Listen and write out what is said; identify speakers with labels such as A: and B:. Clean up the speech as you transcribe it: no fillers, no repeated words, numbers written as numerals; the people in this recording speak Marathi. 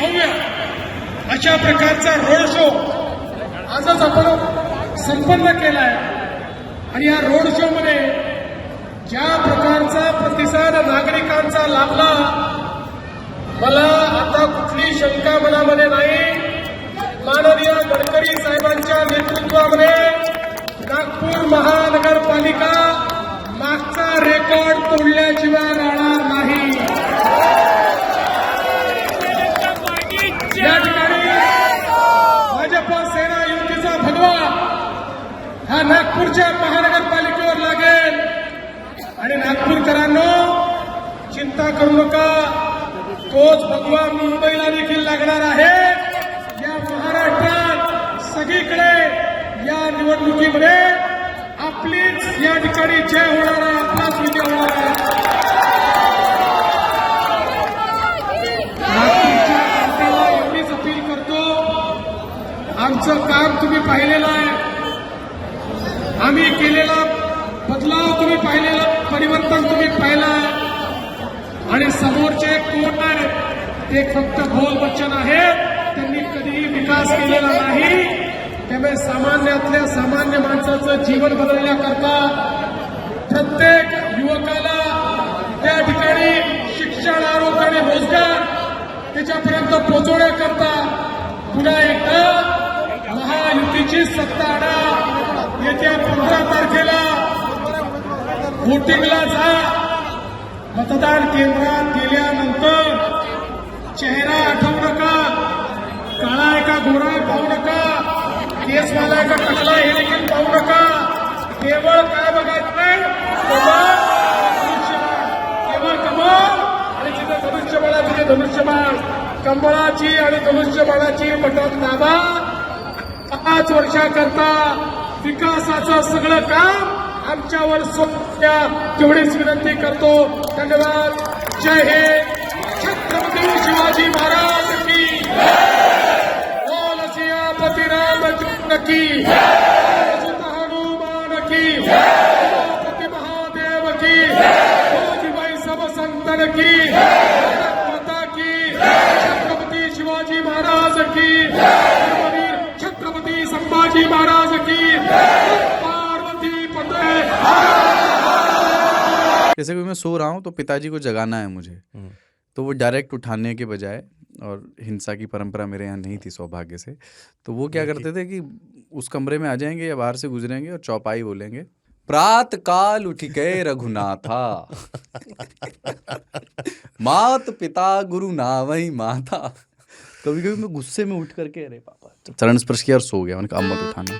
A: भव्य अशा प्रकारचा रोड शो आजच आपण संपन्न केलाय. आणि या रोड शो मध्ये ज्या प्रकारचा प्रतिसाद नागरिकांचा लाभला, मला आता कुठली शंका मनामध्ये नाही. माननीय गडकरी साहेबांच्या नेतृत्वामध्ये नागपूर महानगरपालिका मागचा रेकॉर्ड तोडल्याशिवाय राहणार नाही. या ठिकाणी भाजपा सेना युतीचा भगवा हा नागपूरच्या महानगरपालिकेवर लागेल. आणि नागपूरकरांनो, चिंता करू नका, तोच भगवा मुंबईला देखील लागणार आहे. या महाराष्ट्रात सगळीकडे या निवडणुकीमध्ये आपलीच या ठिकाणी जय होणार आहे, आपलाच विजय होणार आहे. नागपूरच्या जनतेला एवढीच अपील करतो, आमचं काम तुम्ही पाहिलेलं आहे, आम्ही केलेला बदलाव तुम्ही पाहिलेला, परिवर्तन तुम्ही पाहिलं आहे. आणि समोरचे कोण आहेत ते फक्त बोल बच्चन आहेत, त्यांनी कधीही विकास केलेला नाही. त्यामुळे सामान्यातल्या सामान्य माणसाचं जीवन बदलण्याकरता प्रत्येक युवकाला त्या ठिकाणी शिक्षण, आरोग्य आणि रोजगार त्याच्यापर्यंत पोहोचवण्याकरता पुन्हा एकदा महायुतीची सत्ता आणा. येत्या 15 तारखेला व्होटिंगला जा. मतदान केंद्रात गेल्यानंतर चेहरा आठवू नका, काळा आहे का गोरा आहे पाहू नका, केसवाला आहे का टकला हे देखील पाहू नका. केवळ काय बघायचं, केवळ कमळ आणि जिथे धनुष्यबाण आहे तिथे धनुष्यबाण, कमळाची आणि धनुष्यबाणाची बटन दाबा. 5 वर्षाकरता विकासाचं सगळं काम आमच्यावर सोपत्या तेवढीच विनंती करतो. धन्यवाद. जय हिंद. छत्रपती शिवाजी महाराज की बोल सियापती रामचंद्र की सुत हनुमान की छत्रपती महादेव की शिवाई सब संतन की माता की छत्रपती शिवाजी महाराज की छत्रपती संभाजी महाराज की पार्वती पते.
B: जैसे कि मैं सो रहा हूँ तो पिताजी को जगाना है मुझे, तो वो डायरेक्ट उठाने के बजाय, और हिंसा की परंपरा मेरे यहाँ नहीं थी सौभाग्य से, तो वो क्या करते थे कि उस कमरे में आ जाएंगे या बाहर से गुजरेंगे और चौपाई बोलेंगे, प्रात काल उठ के रघुनाथा मात पिता गुरु नावई माता. कभी कभी मैं गुस्से में उठ करके अरे पापा चरण स्पर्श किया और सो गया. मैंने कहा अब मत उठाना.